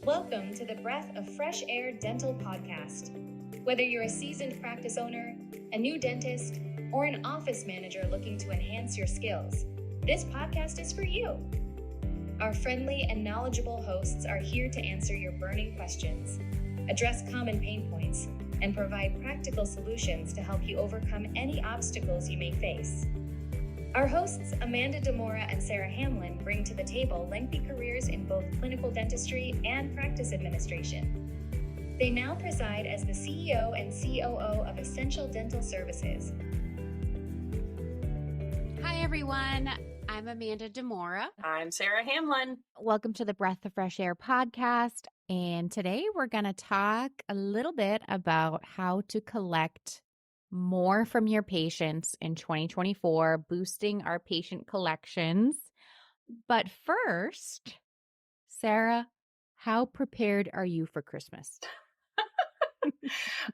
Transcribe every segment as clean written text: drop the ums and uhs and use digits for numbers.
Welcome to the Breath of Fresh Air Dental Podcast. Whether you're a seasoned practice owner, a new dentist, or an office manager looking to enhance your skills, this podcast is for you. Our friendly and knowledgeable hosts are here to answer your burning questions, address common pain points, and provide practical solutions to help you overcome any obstacles you may face. Our hosts, Amanda Demora and Sarah Hamlin, bring to the table lengthy careers in both clinical dentistry and practice administration. They now preside as the CEO and COO of Essential Dental Services. Hi, everyone. I'm Amanda Demora. I'm Sarah Hamlin. Welcome to the Breath of Fresh Air podcast. And today we're going to talk a little bit about how to collect more from your patients in 2024, boosting our patient collections. But first, Sarah, how prepared are you for Christmas?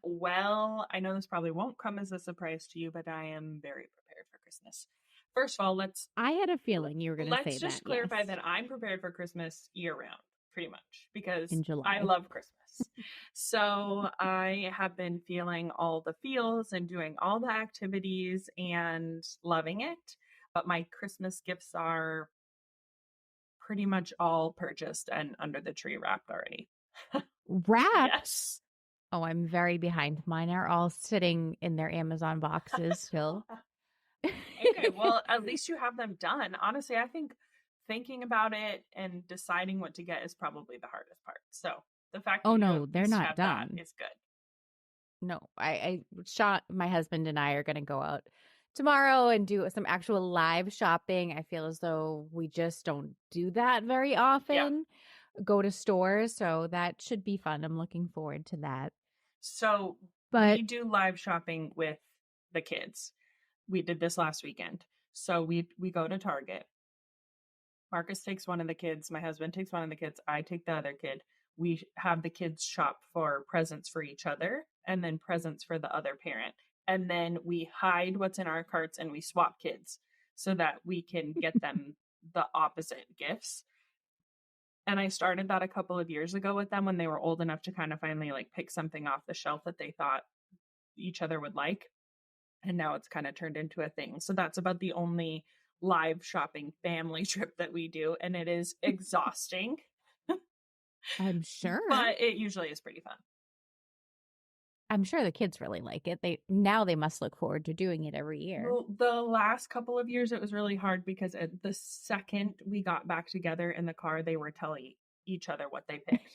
Well, I know this probably won't come as a surprise to you, but I am very prepared for Christmas. First of all, I had a feeling you were going to say that. Let's just clarify yes. that I'm prepared for Christmas year round, pretty much, because In July. I love Christmas. So I have been feeling all the feels and doing all the activities and loving it. But my Christmas gifts are pretty much all purchased and under the tree wrapped already. Wrapped? Yes. Oh, I'm very behind. Mine are all sitting in their Amazon boxes still. Okay, well, at least you have them done. Honestly, I think thinking about it and deciding what to get is probably the hardest part. So the fact that no, they're not done. Is good. No, I shot my husband and I are going to go out tomorrow and do some actual live shopping. I feel as though we just don't do that very often. Go to stores, so that should be fun. I'm looking forward to that. So we do live shopping with the kids. We did this last weekend. So we go to Target. Marcus takes one of the kids. My husband takes one of the kids. I take the other kid. We have the kids shop for presents for each other and then presents for the other parent. And then we hide what's in our carts and we swap kids so that we can get them the opposite gifts. And I started that a couple of years ago with them when they were old enough to kind of finally like pick something off the shelf that they thought each other would like. And now it's kind of turned into a thing. So that's about the only live shopping family trip that we do. And it is exhausting. I'm sure. But it usually is pretty fun. I'm sure the kids really like it. They must look forward to doing it every year. Well, the last couple of years, it was really hard because the second we got back together in the car, they were telling each other what they picked.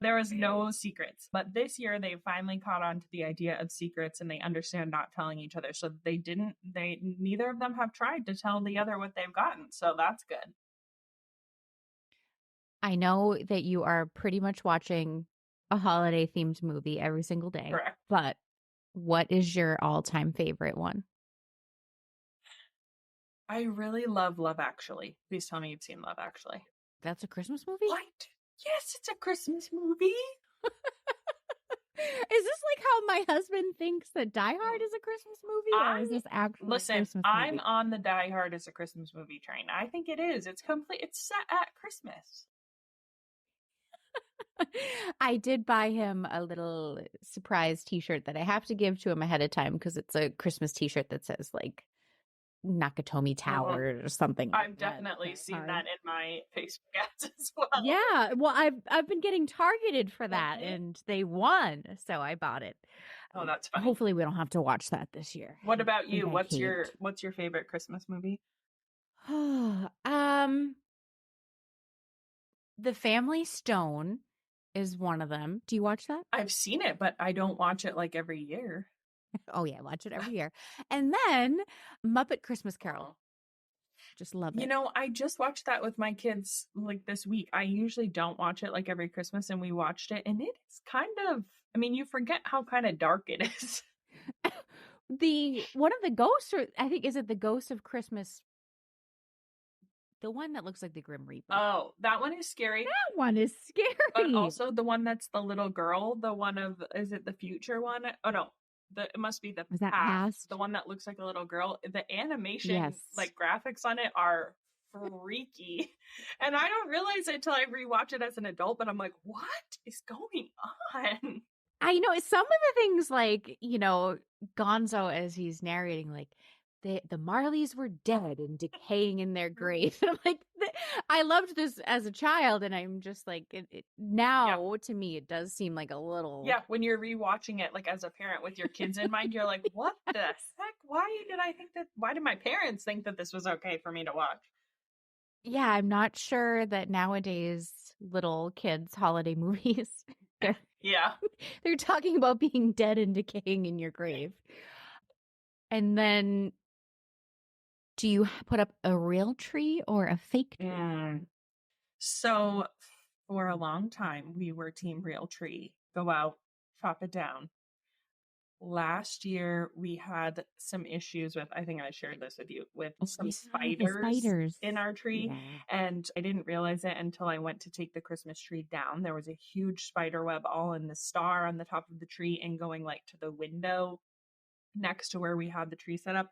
There was no secrets. But this year, they finally caught on to the idea of secrets and they understand not telling each other. So neither of them have tried to tell the other what they've gotten. So that's good. I know that you are pretty much watching a holiday themed movie every single day. Correct. But what is your all-time favorite one? I really love Love Actually. Please tell me you've seen Love Actually. That's a Christmas movie? What? Yes, it's a Christmas movie. Is this like how my husband thinks that Die Hard is a Christmas movie? Or is this actually Listen, a Christmas I'm movie? on the Die Hard as a Christmas movie train. I think it is. It's set at Christmas. I did buy him a little surprise t-shirt that I have to give to him ahead of time because it's a Christmas t-shirt that says like Nakatomi Tower or something. I've definitely seen that in my Facebook ads as well. Yeah, well, I've been getting targeted for that and they won, so I bought it. Oh, that's fun. Hopefully we don't have to watch that this year. What about you? What's your favorite Christmas movie? The Family Stone is one of them. Do you watch that? I've seen it, but I don't watch it like every year. Oh yeah, watch it every year. And then Muppet Christmas Carol. Just love it. You know, I just watched that with my kids like this week. I usually don't watch it like every Christmas, and we watched it, and it is kind of, I mean, you forget how kind of dark it is. One of the ghosts, or I think, is it the Ghost of Christmas? The one that looks like the Grim Reaper. Oh, that one is scary. That one is scary. But also the one that's the little girl, is it the future one? Oh no, it must be the past. The one that looks like a little girl. The animation, like graphics on it are freaky. And I don't realize it until I rewatch it as an adult, but I'm like, what is going on? I know some of the things like, Gonzo as he's narrating, like the Marleys were dead and decaying in their grave. And I'm like, I loved this as a child, and I'm just like, now to me, it does seem like a little. Yeah, when you're rewatching it, like as a parent with your kids in mind, you're like, what the heck? Why did my parents think that this was okay for me to watch? Yeah, I'm not sure that nowadays little kids' holiday movies. They're talking about being dead and decaying in your grave. And then, do you put up a real tree or a fake tree? So for a long time, we were team real tree. Go out, chop it down. Last year, we had some issues with, I think I shared this with you, with some spiders in our tree. Yeah. And I didn't realize it until I went to take the Christmas tree down. There was a huge spider web all in the star on the top of the tree and going like to the window next to where we had the tree set up.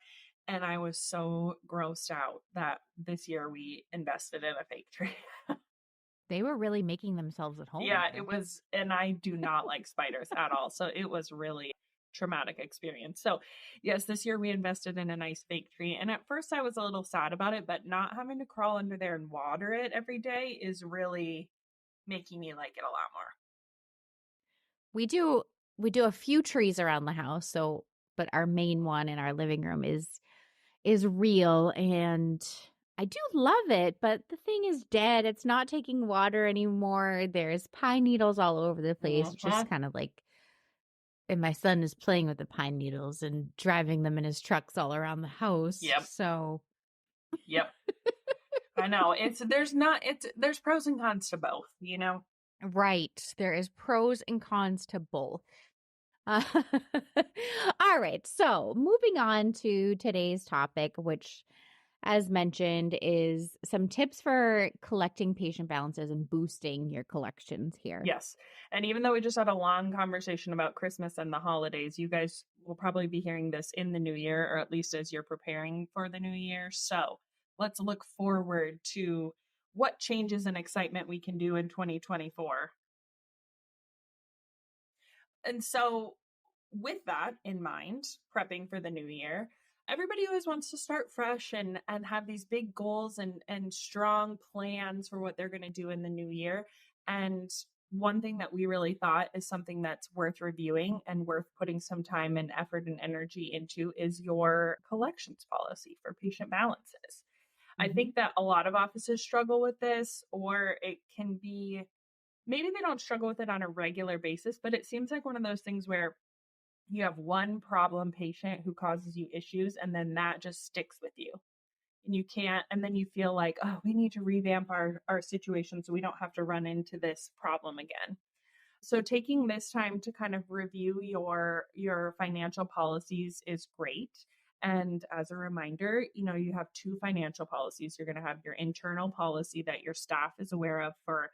And I was so grossed out that this year we invested in a fake tree. They were really making themselves at home. Yeah, it was. And I do not like spiders at all. So it was really traumatic experience. So yes, this year we invested in a nice fake tree. And at first I was a little sad about it, but not having to crawl under there and water it every day is really making me like it a lot more. We do a few trees around the house, but our main one in our living room is real, and I do love it, but the thing is dead. It's not taking water anymore. There's pine needles all over the place. It's just kind of like, and my son is playing with the pine needles and driving them in his trucks all around the house. Yep. So. Yep. I know. There's pros and cons to both, Right. There is pros and cons to both. All right. So moving on to today's topic, which, as mentioned, is some tips for collecting patient balances and boosting your collections here. Yes. And even though we just had a long conversation about Christmas and the holidays, you guys will probably be hearing this in the new year, or at least as you're preparing for the new year. So let's look forward to what changes and excitement we can do in 2024. And so with that in mind, prepping for the new year, everybody always wants to start fresh and have these big goals and strong plans for what they're going to do in the new year. And one thing that we really thought is something that's worth reviewing and worth putting some time and effort and energy into is your collections policy for patient balances. I think that a lot of offices struggle with this, or it can be, maybe they don't struggle with it on a regular basis, but it seems like one of those things where you have one problem patient who causes you issues, and then that just sticks with you. And you can't, and then you feel like, oh, we need to revamp our situation so we don't have to run into this problem again. So taking this time to kind of review your financial policies is great. And as a reminder, you have two financial policies. You're going to have your internal policy that your staff is aware of for,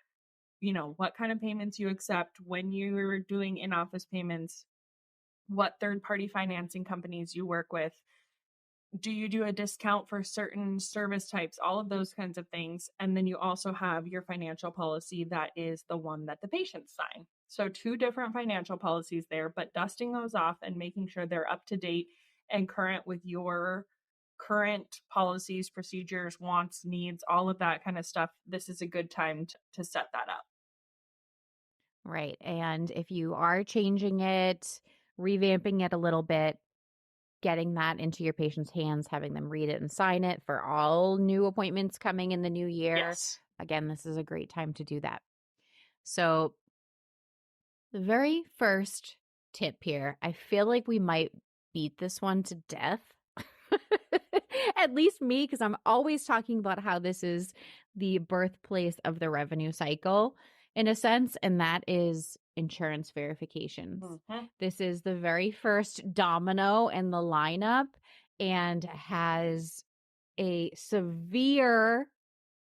what kind of payments you accept when you're doing in-office payments, what third-party financing companies you work with. Do you do a discount for certain service types? All of those kinds of things. And then you also have your financial policy that is the one that the patients sign. So two different financial policies there, but dusting those off and making sure they're up to date and current with your current policies, procedures, wants, needs, all of that kind of stuff. This is a good time to set that up. Right. And if you are changing it, revamping it a little bit, getting that into your patient's hands, having them read it and sign it for all new appointments coming in the new year. Yes. Again, this is a great time to do that. So the very first tip here, I feel like we might beat this one to death. At least me, because I'm always talking about how this is the birthplace of the revenue cycle in a sense, and that is insurance verifications. This is the very first domino in the lineup and has a severe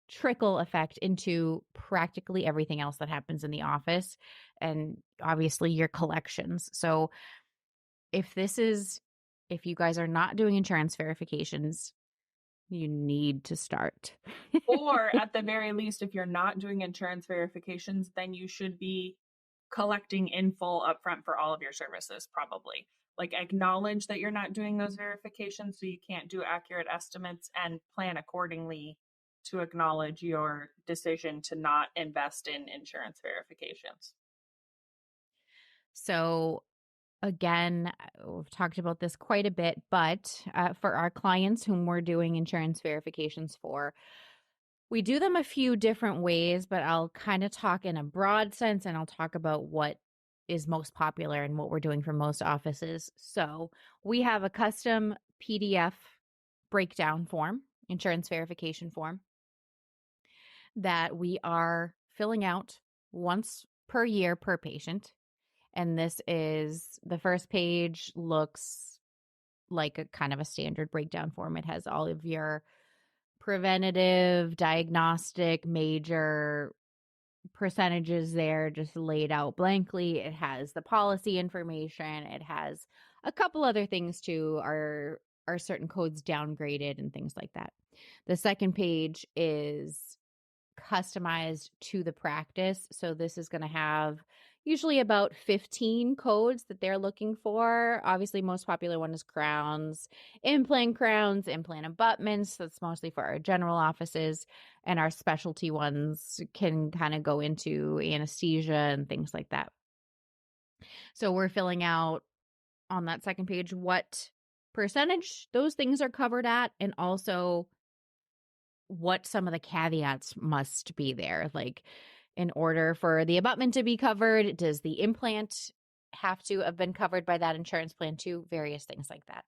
trickle effect into practically everything else that happens in the office and obviously your collections. So if you guys are not doing insurance verifications, you need to start. Or at the very least, if you're not doing insurance verifications, then you should be collecting in full upfront for all of your services, probably. Like, acknowledge that you're not doing those verifications so you can't do accurate estimates, and plan accordingly to acknowledge your decision to not invest in insurance verifications. So again, we've talked about this quite a bit, but for our clients whom we're doing insurance verifications for, we do them a few different ways, but I'll kind of talk in a broad sense, and I'll talk about what is most popular and what we're doing for most offices. So we have a custom PDF breakdown form, insurance verification form, that we are filling out once per year per patient. And this is, the first page looks like a kind of a standard breakdown form. It has all of your preventative, diagnostic, major percentages there just laid out blankly. It has the policy information. It has a couple other things too. Are certain codes downgraded and things like that. The second page is customized to the practice. So this is going to have usually about 15 codes that they're looking for. Obviously, most popular one is crowns, implant abutments. That's mostly for our general offices, and our specialty ones can kind of go into anesthesia and things like that. So we're filling out on that second page what percentage those things are covered at, and also what some of the caveats must be there. Like, in order for the abutment to be covered, does the implant have to have been covered by that insurance plan too? Various things like that.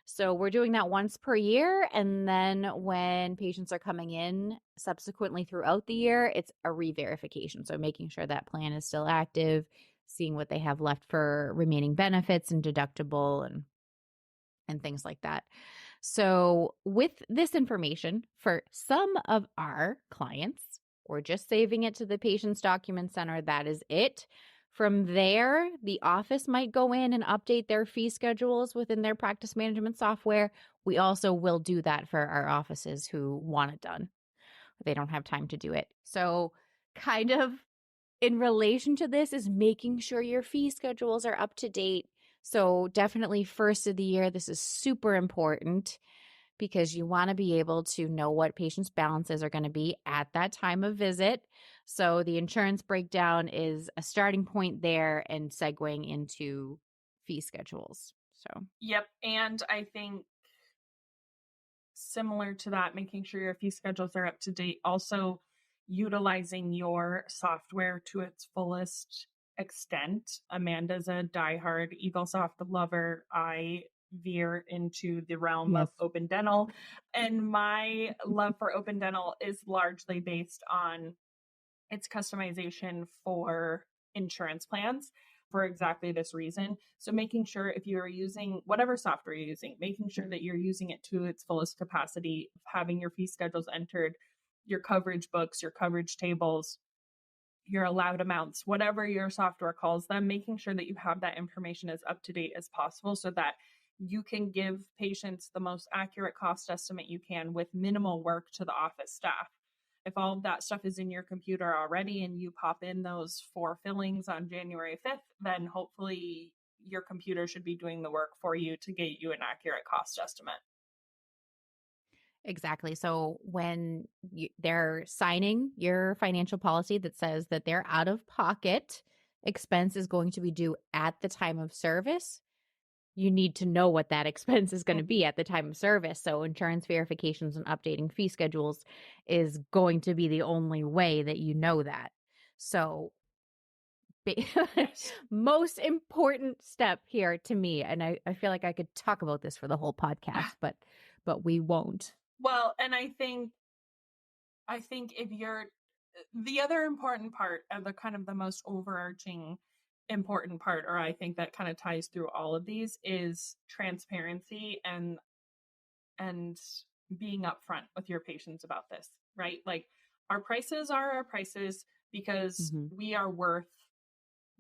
So we're doing that once per year. And then when patients are coming in subsequently throughout the year, it's a re-verification. So making sure that plan is still active, seeing what they have left for remaining benefits and deductible and things like that. So with this information, for some of our clients, we're just saving it to the patient's document center. That is it. From there, the office might go in and update their fee schedules within their practice management software. We also will do that for our offices who want it done. They don't have time to do it. So kind of in relation to this is making sure your fee schedules are up to date. So definitely first of the year, this is super important, because you want to be able to know what patients' balances are going to be at that time of visit. So the insurance breakdown is a starting point there, and segueing into fee schedules. So, yep. And I think similar to that, making sure your fee schedules are up to date, also utilizing your software to its fullest extent. Amanda's a diehard EagleSoft lover. I veer into the realm of Open Dental, and my love for Open Dental is largely based on its customization for insurance plans for exactly this reason. So making sure, if you're using whatever software you're using, making sure that you're using it to its fullest capacity, having your fee schedules entered, your coverage books, your coverage tables, your allowed amounts, whatever your software calls them, making sure that you have that information as up to date as possible, so that you can give patients the most accurate cost estimate you can with minimal work to the office staff. If all of that stuff is in your computer already and you pop in those 4 fillings on January 5th, then hopefully your computer should be doing the work for you to get you an accurate cost estimate. Exactly. So when they're signing your financial policy that says that their out-of-pocket expense is going to be due at the time of service, you need to know what that expense is going to be at the time of service. So insurance verifications and updating fee schedules is going to be the only way that you know that. So most important step here to me, and I feel like I could talk about this for the whole podcast, but we won't. Well, and I think if you're, the other important part of the kind of the most overarching important part, or I think that kind of ties through all of these, is transparency and being upfront with your patients about this, right? Like, our prices are our prices because we are worth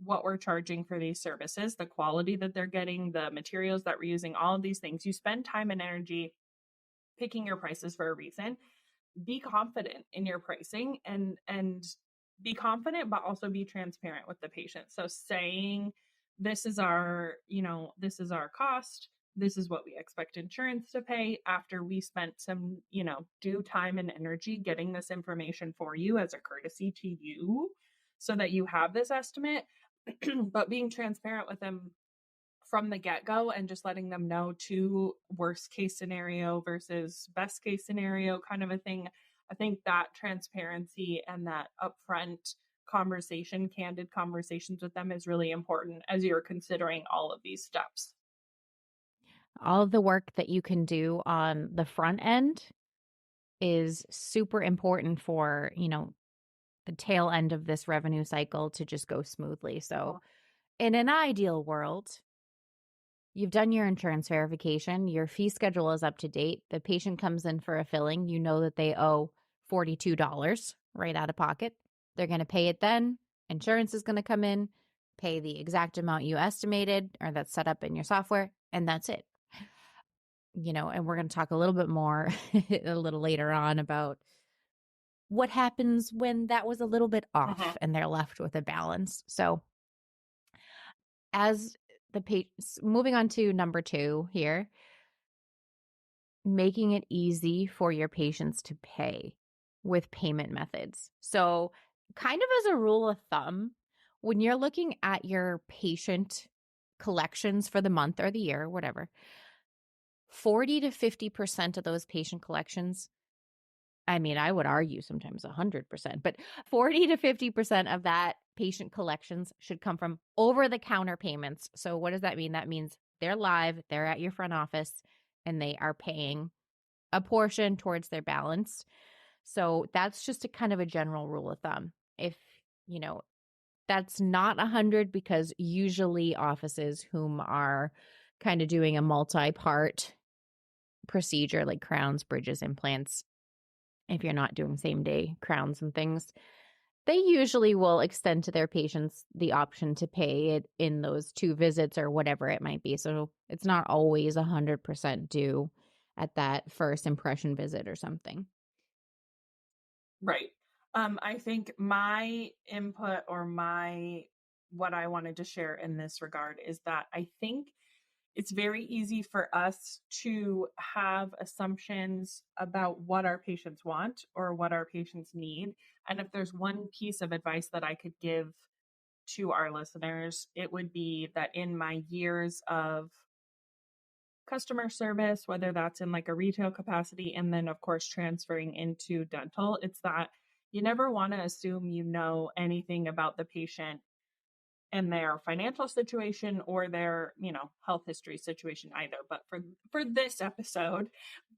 what we're charging for these services, the quality that they're getting, the materials that we're using, all of these things. You spend time and energy picking your prices for a reason. Be confident in your pricing and be confident, but also be transparent with the patient. So saying, this is our, this is our cost. This is what we expect insurance to pay after we spent some, due time and energy getting this information for you as a courtesy to you so that you have this estimate, but being transparent with them from the get-go and just letting them know to worst case scenario versus best case scenario kind of a thing. I think that transparency and that upfront conversation, candid conversations with them is really important as you're considering all of these steps. All of the work that you can do on the front end is super important for, the tail end of this revenue cycle to just go smoothly. So in an ideal world, you've done your insurance verification, your fee schedule is up to date, the patient comes in for a filling, you know that they owe $42 right out of pocket. They're going to pay it then. Insurance is going to come in, pay the exact amount you estimated or that's set up in your software, and that's it. And we're going to talk a little bit more a little later on about what happens when that was a little bit off and they're left with a balance. So as moving on to number 2 here, making it easy for your patients to pay with payment methods. So kind of as a rule of thumb, when you're looking at your patient collections for the month or the year, whatever, 40 to 50% of those patient collections, I mean, I would argue sometimes 100%, but 40 to 50% of that patient collections should come from over-the-counter payments. So what does that mean? That means they're live, they're at your front office, and they are paying a portion towards their balance. So that's just a kind of a general rule of thumb. If, that's not 100, because usually offices whom are kind of doing a multi-part procedure like crowns, bridges, implants, if you're not doing same day crowns and things, they usually will extend to their patients the option to pay it in those 2 visits or whatever it might be. So it's not always 100% due at that first impression visit or something. Right. I think my input or what I wanted to share in this regard is that I think it's very easy for us to have assumptions about what our patients want or what our patients need. And if there's one piece of advice that I could give to our listeners, it would be that in my years of customer service, whether that's in like a retail capacity, and then of course transferring into dental, it's that you never want to assume you know anything about the patient and their financial situation or their, health history situation either. But for this episode,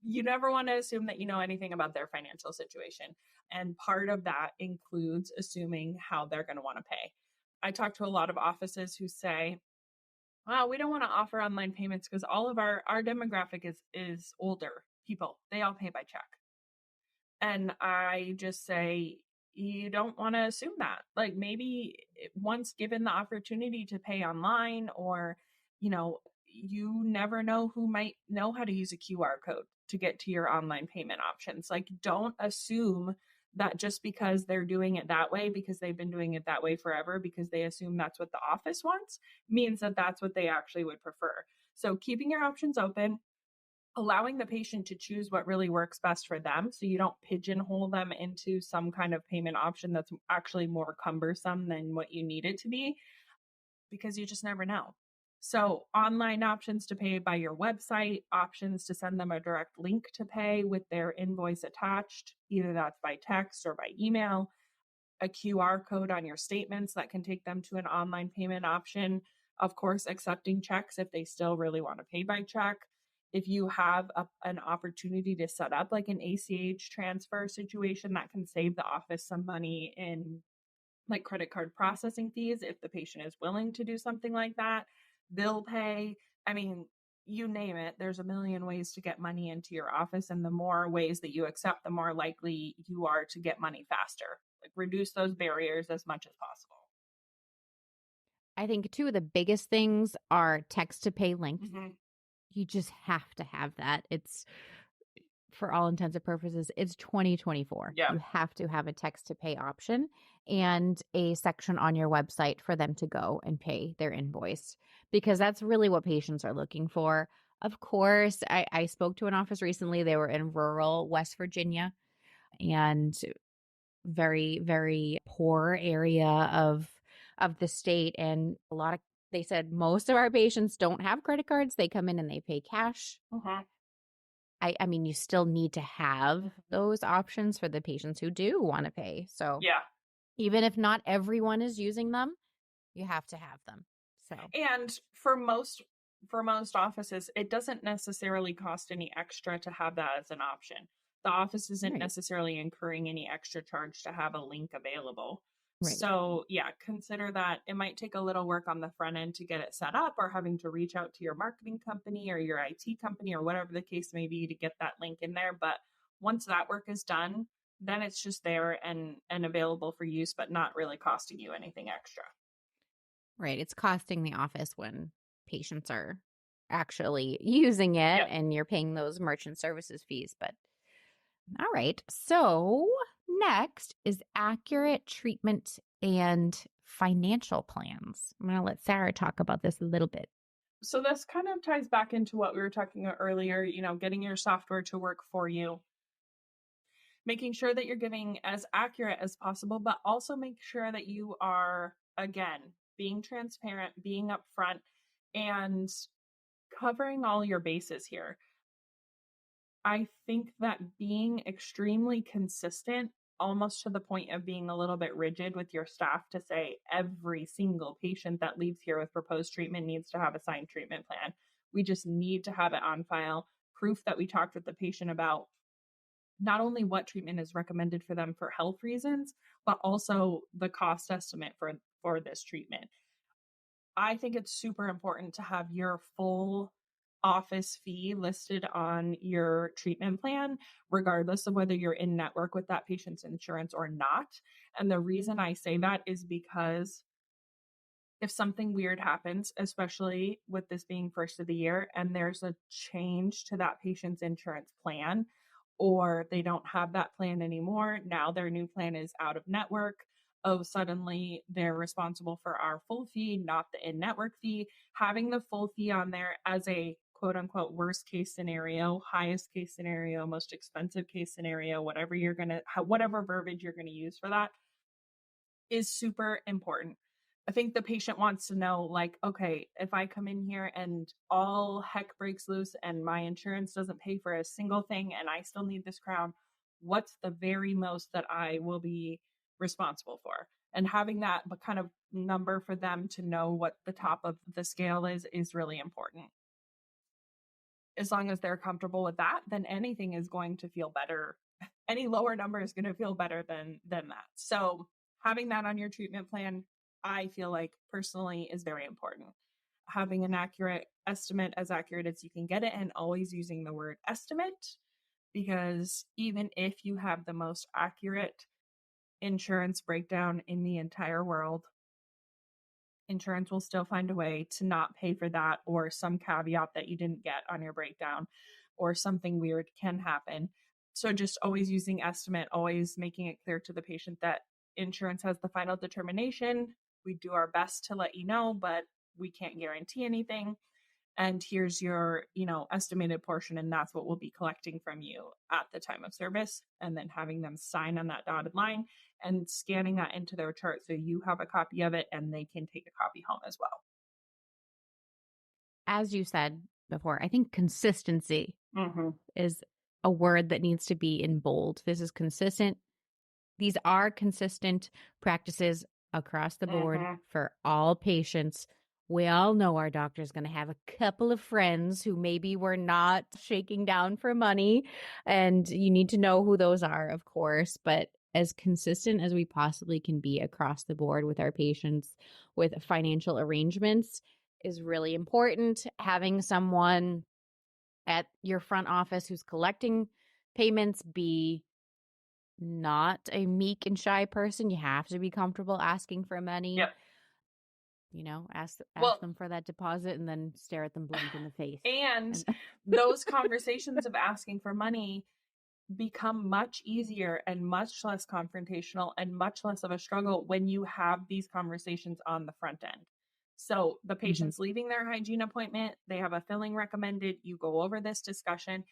you never want to assume that you know anything about their financial situation. And part of that includes assuming how they're going to want to pay. I talk to a lot of offices who say, wow, we don't want to offer online payments because all of our demographic is older people. They all pay by check. And I just say, you don't want to assume that. Like maybe once given the opportunity to pay online, or, you never know who might know how to use a QR code to get to your online payment options. Like, don't assume that just because they're doing it that way, because they've been doing it that way forever, because they assume that's what the office wants, means that that's what they actually would prefer. So keeping your options open, allowing the patient to choose what really works best for them, so you don't pigeonhole them into some kind of payment option that's actually more cumbersome than what you need it to be, because you just never know. So online options to pay by your website, options to send them a direct link to pay with their invoice attached, either that's by text or by email, a QR code on your statements that can take them to an online payment option. Of course, accepting checks if they still really want to pay by check. If you have an opportunity to set up like an ACH transfer situation, that can save the office some money in like credit card processing fees. If the patient is willing to do something like that, bill pay. I mean, you name it, there's a million ways to get money into your office. And the more ways that you accept, the more likely you are to get money faster. Like, reduce those barriers as much as possible. I think 2 of the biggest things are text to pay links. You just have to have that. It's for all intents and purposes, it's 2024. Yeah. You have to have a text to pay option and a section on your website for them to go and pay their invoice, because that's really what patients are looking for. Of course, I spoke to an office recently. They were in rural West Virginia and very, very poor area of the state. And they said most of our patients don't have credit cards. They come in and they pay cash. I mean, you still need to have those options for the patients who do want to pay. So Yeah. even if not everyone is using them, you have to have them. So, and for most offices, it doesn't necessarily cost any extra to have that as an option. The office isn't necessarily incurring any extra charge to have a link available. Right. So yeah, consider that it might take a little work on the front end to get it set up, or having to reach out to your marketing company or your IT company or whatever the case may be to get that link in there. But once that work is done, then it's just there and available for use, but not really costing you anything extra. Right. It's costing the office when patients are actually using it and you're paying those merchant services fees. But all right. So next is accurate treatment and financial plans. I'm going to let Sarah talk about this a little bit. So this kind of ties back into what we were talking about earlier, getting your software to work for you, making sure that you're getting as accurate as possible, but also make sure that you are, again, being transparent, being upfront, and covering all your bases here. I think that being extremely consistent, almost to the point of being a little bit rigid with your staff, to say every single patient that leaves here with proposed treatment needs to have a signed treatment plan. We just need to have it on file, proof that we talked with the patient about not only what treatment is recommended for them for health reasons, but also the cost estimate for this treatment. I think it's super important to have your full office fee listed on your treatment plan, regardless of whether you're in network with that patient's insurance or not. And the reason I say that is because if something weird happens, especially with this being first of the year, and there's a change to that patient's insurance plan, or they don't have that plan anymore, now their new plan is out of network, suddenly they're responsible for our full fee, not the in-network fee. Having the full fee on there as a quote unquote worst case scenario, highest case scenario, most expensive case scenario, whatever verbiage you're going to use for that, is super important. I think the patient wants to know, like, okay, if I come in here and all heck breaks loose and my insurance doesn't pay for a single thing and I still need this crown, what's the very most that I will be responsible for? And having that kind of number for them to know what the top of the scale is really important. As long as they're comfortable with that, then anything is going to feel better. Any lower number is going to feel better than that. So having that on your treatment plan, I feel like personally, is very important. Having an accurate estimate, as accurate as you can get it, and always using the word estimate, because even if you have the most accurate insurance breakdown in the entire world, insurance will still find a way to not pay for that, or some caveat that you didn't get on your breakdown, or something weird can happen. So just always using estimate, always making it clear to the patient that insurance has the final determination. We do our best to let you know, but we can't guarantee anything. And here's your, estimated portion, and that's what we'll be collecting from you at the time of service. And then having them sign on that dotted line and scanning that into their chart so you have a copy of it and they can take a copy home as well. As you said before, I think consistency is a word that needs to be in bold. This is consistent. These are consistent practices across the board for all patients. We all know our doctor's going to have a couple of friends who maybe were not shaking down for money, and you need to know who those are, of course, but as consistent as we possibly can be across the board with our patients with financial arrangements is really important. Having someone at your front office who's collecting payments be not a meek and shy person. You have to be comfortable asking for money. Yep. Ask them for that deposit and then stare at them blank in the face. And those conversations of asking for money become much easier and much less confrontational and much less of a struggle when you have these conversations on the front end. So the patient's leaving their hygiene appointment, they have a filling recommended, you go over this discussion.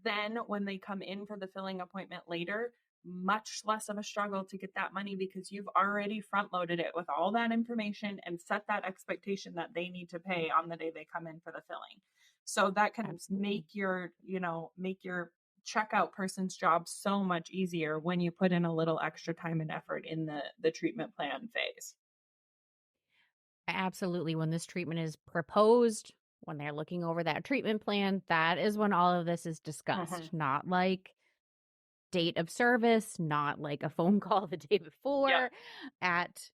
Then when they come in for the filling appointment later, much less of a struggle to get that money because you've already front loaded it with all that information and set that expectation that they need to pay on the day they come in for the filling. So that can make your checkout person's job so much easier when you put in a little extra time and effort in the treatment plan phase. Absolutely. When this treatment is proposed, when they're looking over that treatment plan, that is when all of this is discussed, not like date of service, not like a phone call the day before at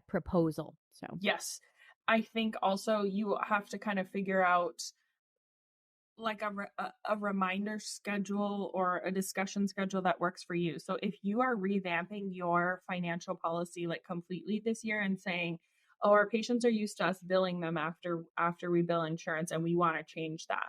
proposal. So yes, I think also you have to kind of figure out like a reminder schedule or a discussion schedule that works for you. So if you are revamping your financial policy like completely this year and saying, oh, our patients are used to us billing them after we bill insurance and we want to change that,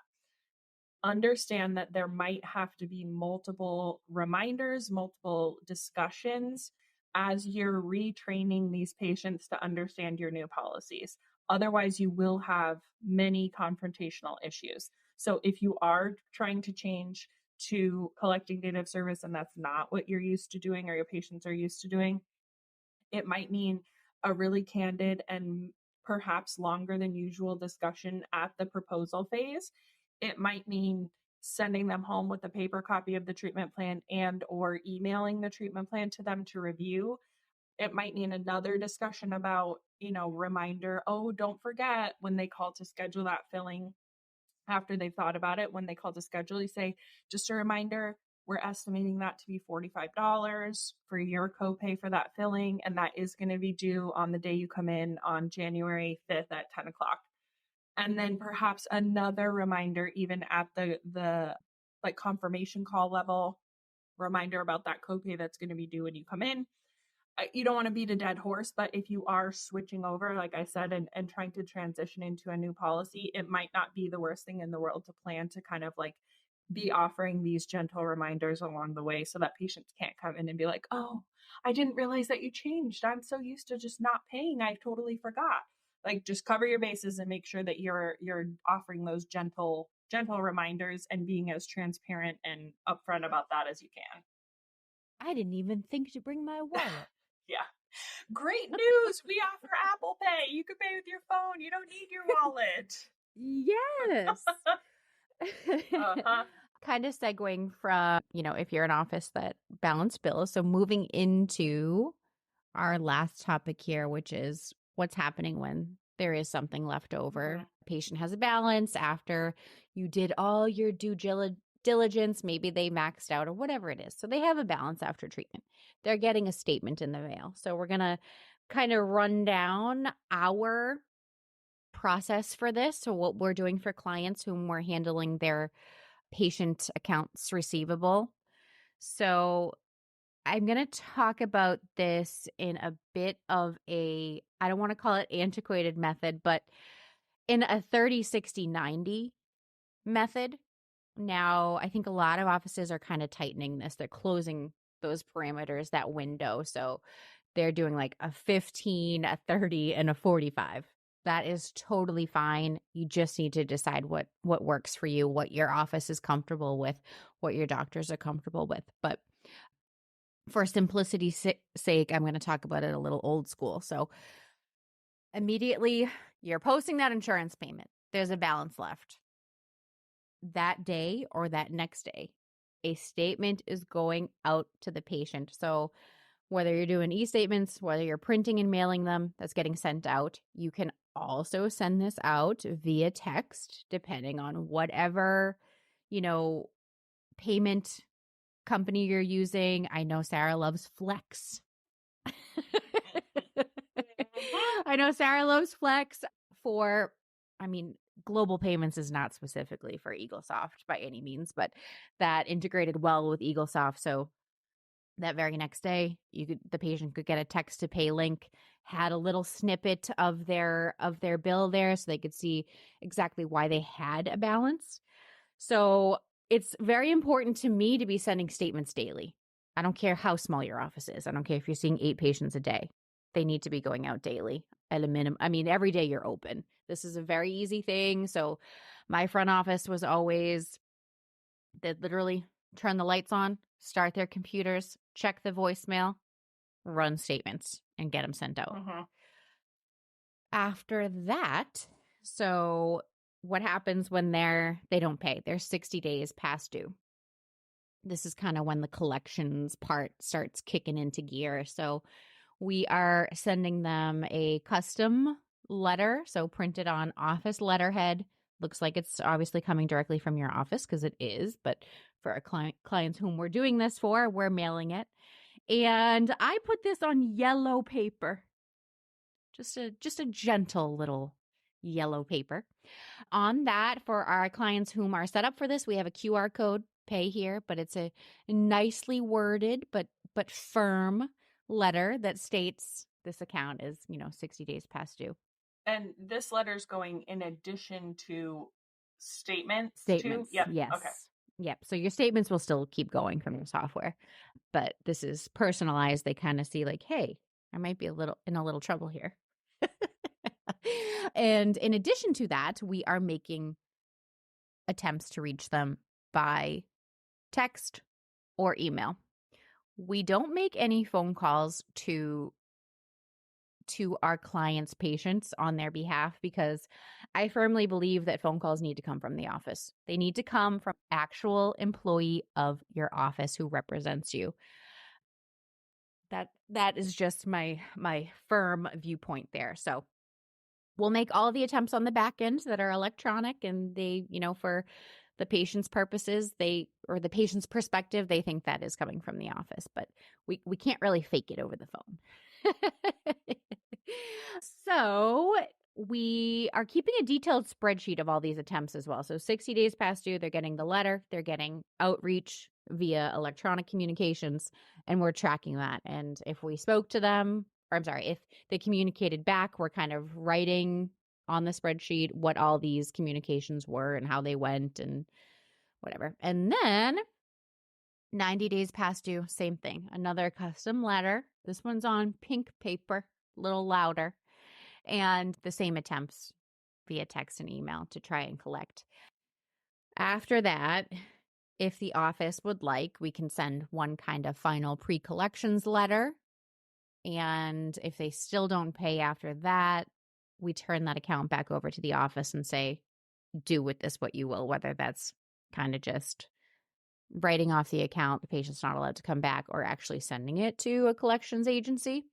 understand that there might have to be multiple reminders, multiple discussions as you're retraining these patients to understand your new policies. Otherwise, you will have many confrontational issues. So if you are trying to change to collecting date of service and that's not what you're used to doing or your patients are used to doing, it might mean a really candid and perhaps longer than usual discussion at the proposal phase. It might mean sending them home with a paper copy of the treatment plan and or emailing the treatment plan to them to review. It might mean another discussion about, reminder, oh, don't forget when they call to schedule that filling after they've thought about it, when they call to schedule, you say, just a reminder, we're estimating that to be $45 for your copay for that filling. And that is going to be due on the day you come in on January 5th at 10 o'clock. And then perhaps another reminder, even at the like confirmation call level, reminder about that copay that's going to be due when you come in. You don't want to beat a dead horse, but if you are switching over, like I said, and trying to transition into a new policy, it might not be the worst thing in the world to plan to kind of like be offering these gentle reminders along the way so that patients can't come in and be like, oh, I didn't realize that you changed. I'm so used to just not paying. I totally forgot. Like just cover your bases and make sure that you're offering those gentle reminders and being as transparent and upfront about that as you can. I didn't even think to bring my wallet. Yeah. Great news. We offer Apple Pay. You can pay with your phone. You don't need your wallet. Yes. Kind of segueing from, if you're an office that balance bills. So moving into our last topic here, which is what's happening when there is something left over. Patient has a balance after you did all your due diligence. Maybe they maxed out or whatever it is. So they have a balance after treatment. They're getting a statement in the mail. So we're going to kind of run down our process for this. So what we're doing for clients whom we're handling their patient accounts receivable. So I'm going to talk about this in a bit of I don't want to call it antiquated method, but in a 30, 60, 90 method. Now, I think a lot of offices are kind of tightening this. They're closing those parameters, that window. So they're doing like a 15, a 30, and a 45. That is totally fine. You just need to decide what works for you, what your office is comfortable with, what your doctors are comfortable with. But for simplicity's sake, I'm going to talk about it a little old school. So immediately you're posting that insurance payment. There's a balance left. That day or that next day, a statement is going out to the patient. So whether you're doing e-statements, whether you're printing and mailing them, that's getting sent out. You can also send this out via text, depending on whatever, payment company you're using. I know Sarah loves Flex. I know Sarah loves Flex Global Payments is not specifically for EagleSoft by any means, but that integrated well with EagleSoft. So that very next day, the patient could get a text to pay link, had a little snippet of their bill there so they could see exactly why they had a balance. So it's very important to me to be sending statements daily. I don't care how small your office is. I don't care if you're seeing 8 patients a day. They need to be going out daily at a minimum. I mean, every day you're open. This is a very easy thing. So my front office was always, they'd literally turn the lights on, start their computers, check the voicemail, run statements, and get them sent out. After that, so what happens when they don't pay? They're 60 days past due. This is kind of when the collections part starts kicking into gear. So we are sending them a custom letter, so printed on office letterhead. Looks like it's obviously coming directly from your office because it is, but for our clients whom we're doing this for, we're mailing it. And I put this on yellow paper. Just a gentle little yellow paper. On that, for our clients whom are set up for this, we have a QR code, pay here, but it's a nicely worded but firm letter that states this account is, 60 days past due. And this letter's going in addition to statements too? Yep. Yes. Okay. Yep. So your statements will still keep going from your software, but this is personalized. They kind of see like, hey, I might be in a little trouble here. And in addition to that, we are making attempts to reach them by text or email. We don't make any phone calls to our clients' patients on their behalf because I firmly believe that phone calls need to come from the office. They need to come from actual employee of your office who represents you. That is just my firm viewpoint there. So we'll make all the attempts on the back end that are electronic, and they, for the patient's purposes, or the patient's perspective, they think that is coming from the office, but we can't really fake it over the phone. So we are keeping a detailed spreadsheet of all these attempts as well. So 60 days past due, they're getting the letter, they're getting outreach via electronic communications, and we're tracking that. And if we spoke to them, if they communicated back, we're kind of writing on the spreadsheet what all these communications were and how they went and whatever. And then 90 days past due, same thing. Another custom letter. This one's on pink paper, a little louder. And the same attempts via text and email to try and collect. After that, if the office would like, we can send one kind of final pre-collections letter. And if they still don't pay after that, we turn that account back over to the office and say, do with this what you will, whether that's kind of just writing off the account, the patient's not allowed to come back, or actually sending it to a collections agency.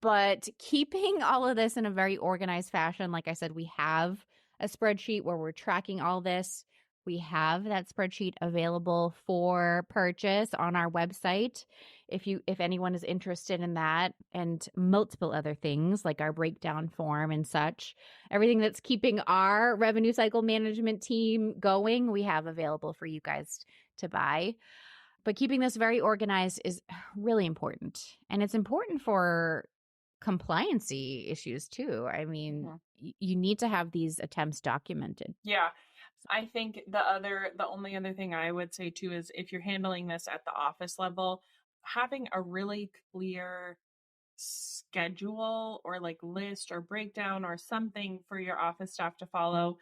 But keeping all of this in a very organized fashion, like I said, we have a spreadsheet where we're tracking all this. We have that spreadsheet available for purchase on our website. If anyone is interested in that, and multiple other things like our breakdown form and such, everything that's keeping our revenue cycle management team going, we have available for you guys to buy. But keeping this very organized is really important. And it's important for compliancy issues too. I mean, you need to have these attempts documented. Yeah. I think the only other thing I would say too is if you're handling this at the office level, having a really clear schedule or like list or breakdown or something for your office staff to follow.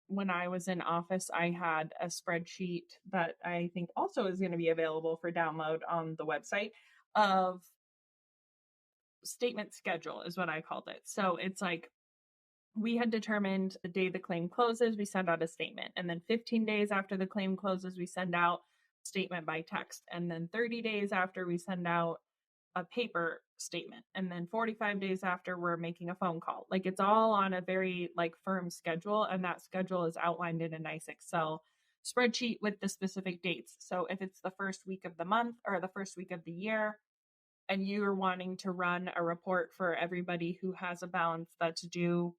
When I was in office, I had a spreadsheet that I think also is going to be available for download on the website of statement schedule is what I called it. So it's like we had determined the day the claim closes, we send out a statement. And then 15 days after the claim closes, we send out a statement by text. And then 30 days after, we send out a paper statement. And then 45 days after, we're making a phone call. Like it's all on a very firm schedule. And that schedule is outlined in a nice Excel spreadsheet with the specific dates. So if it's the first week of the month or the first week of the year, and you're wanting to run a report for everybody who has a balance that's due,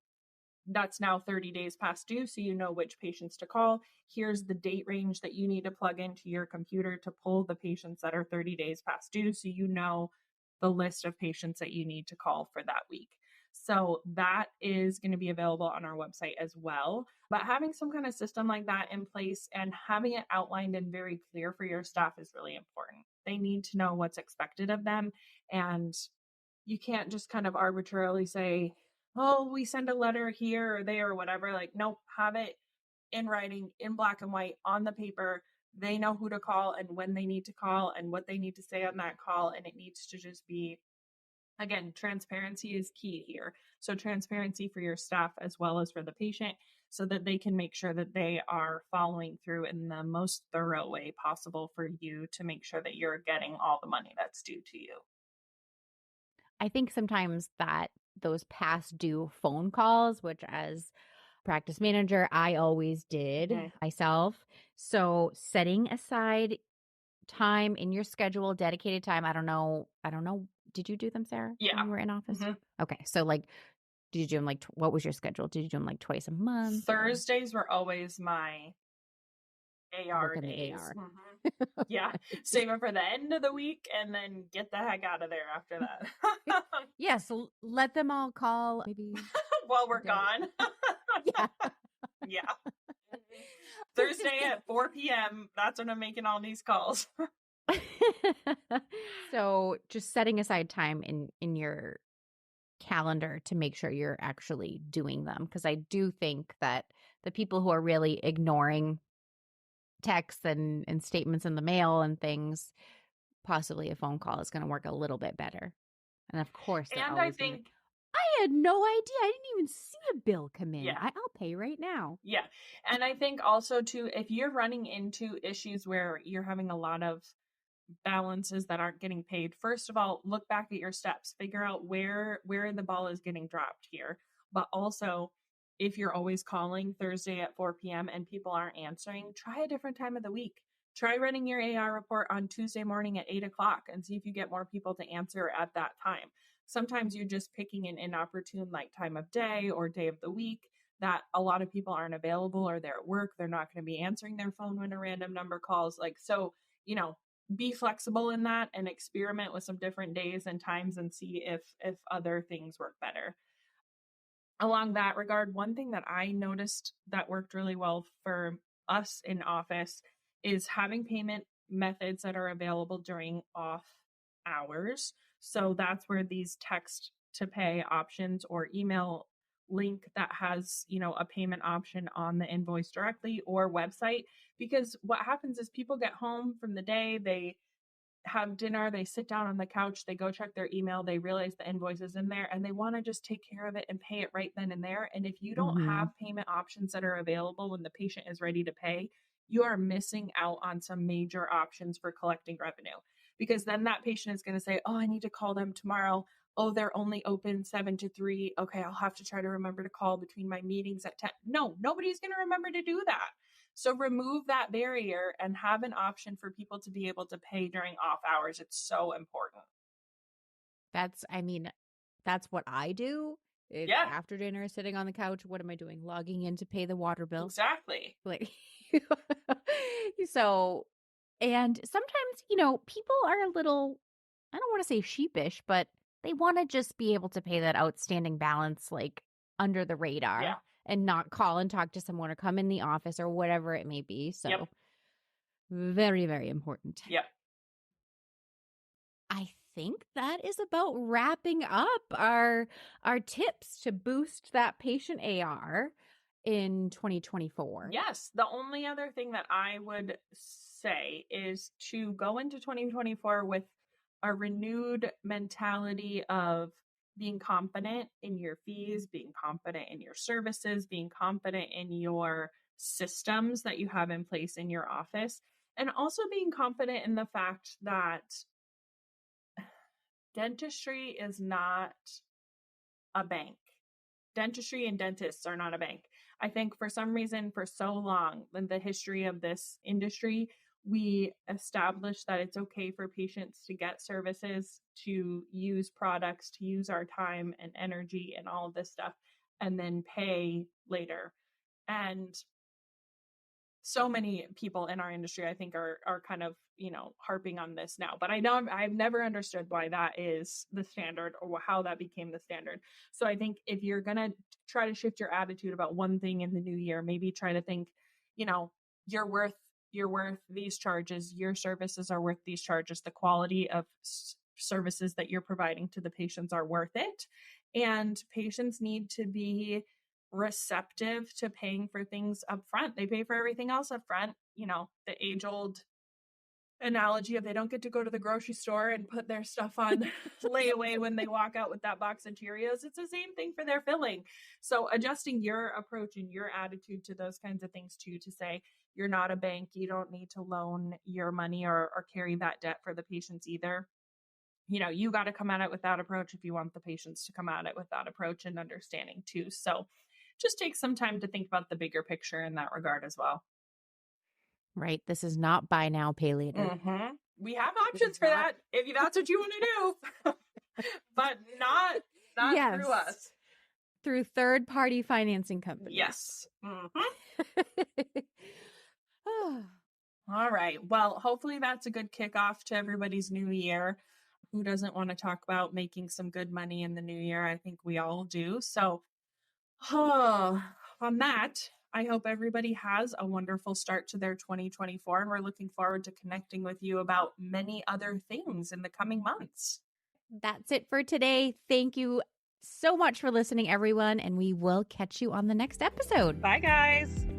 that's now 30 days past due, so you know which patients to call. Here's the date range that you need to plug into your computer to pull the patients that are 30 days past due, so you know the list of patients that you need to call for that week. So that is going to be available on our website as well. But having some kind of system like that in place and having it outlined and very clear for your staff is really important. They need to know what's expected of them. And you can't just kind of arbitrarily say, oh, we send a letter here or there or whatever. Like, nope, have it in writing, in black and white, on the paper. They know who to call and when they need to call and what they need to say on that call. And it needs to just be, again, transparency is key here. So transparency for your staff as well as for the patient so that they can make sure that they are following through in the most thorough way possible for you to make sure that you're getting all the money that's due to you. I think sometimes that those past due phone calls, which as practice manager, I always did myself. So setting aside time in your schedule, dedicated time. I don't know. Did you do them, Sarah? Yeah. When you were in office? Mm-hmm. Okay. So like, did you do them like, what was your schedule? Did you do them like twice a month? Thursdays were always my AR Work in days. the AR. Mm-hmm. Yeah. Save it for the end of the week and then get the heck out of there after that. Yeah. So let them all call maybe while we're gone. Yeah. Yeah. Thursday at 4 p.m. That's when I'm making all these calls. So just setting aside time in your calendar to make sure you're actually doing them. Because I do think that the people who are really ignoring texts and statements in the mail and things, possibly a phone call is going to work a little bit better. And of course, and I think I had no idea. I didn't even see a bill come in. Yeah. I'll pay right now. Yeah. And I think also too, if you're running into issues where you're having a lot of balances that aren't getting paid, first of all, look back at your steps, figure out where the ball is getting dropped here. But also, if you're always calling Thursday at 4 p.m. and people aren't answering, try a different time of the week. Try running your AR report on Tuesday morning at 8 o'clock and see if you get more people to answer at that time. Sometimes you're just picking an inopportune like time of day or day of the week that a lot of people aren't available or they're at work. They're not going to be answering their phone when a random number calls. Like, so, be flexible in that and experiment with some different days and times and see if other things work better. Along that regard, one thing that I noticed that worked really well for us in office is having payment methods that are available during off hours. So that's where these text to pay options or email link that has, a payment option on the invoice directly or website. Because what happens is people get home from the day, they have dinner, they sit down on the couch, they go check their email, they realize the invoice is in there and they want to just take care of it and pay it right then and there. And if you don't have payment options that are available when the patient is ready to pay, you are missing out on some major options for collecting revenue. Because then that patient is going to say, oh, I need to call them tomorrow. Oh, they're only open 7 to 3. Okay, I'll have to try to remember to call between my meetings at 10. No, nobody's going to remember to do that. So remove that barrier and have an option for people to be able to pay during off hours. It's so important. That's what I do. It's after dinner, sitting on the couch. What am I doing? Logging in to pay the water bill. Exactly. Like, so, and sometimes, people are a little, I don't want to say sheepish, but they want to just be able to pay that outstanding balance like under the radar and not call and talk to someone or come in the office or whatever it may be. So very, very important. Yep. I think that is about wrapping up our tips to boost that patient AR in 2024. Yes. The only other thing that I would say is to go into 2024 with a renewed mentality of being confident in your fees, being confident in your services, being confident in your systems that you have in place in your office, and also being confident in the fact that dentistry is not a bank. Dentistry and dentists are not a bank. I think for some reason, for so long in the history of this industry, we established that it's okay for patients to get services, to use products, to use our time and energy and all of this stuff, and then pay later. And so many people in our industry, I think, are kind of, harping on this now. But I know I've never understood why that is the standard or how that became the standard. So I think if you're going to try to shift your attitude about one thing in the new year, maybe try to think, you're worth these charges. Your services are worth these charges. The quality of services that you're providing to the patients are worth it. And patients need to be receptive to paying for things up front. They pay for everything else up front. The age-old analogy of they don't get to go to the grocery store and put their stuff on layaway when they walk out with that box of Cheerios. It's the same thing for their filling. So adjusting your approach and your attitude to those kinds of things too, to say you're not a bank, you don't need to loan your money or carry that debt for the patients either. You got to come at it with that approach if you want the patients to come at it with that approach and understanding too. So just take some time to think about the bigger picture in that regard as well. Right. This is not buy now, pay later. Mm-hmm. We have options for that if that's what you want to do, but not through us. Through third-party financing companies. Yes. Mm-hmm. All right. Well, hopefully that's a good kickoff to everybody's new year. Who doesn't want to talk about making some good money in the new year? I think we all do. So on that, I hope everybody has a wonderful start to their 2024, and we're looking forward to connecting with you about many other things in the coming months. That's it for today. Thank you so much for listening, everyone, and we will catch you on the next episode. Bye, guys.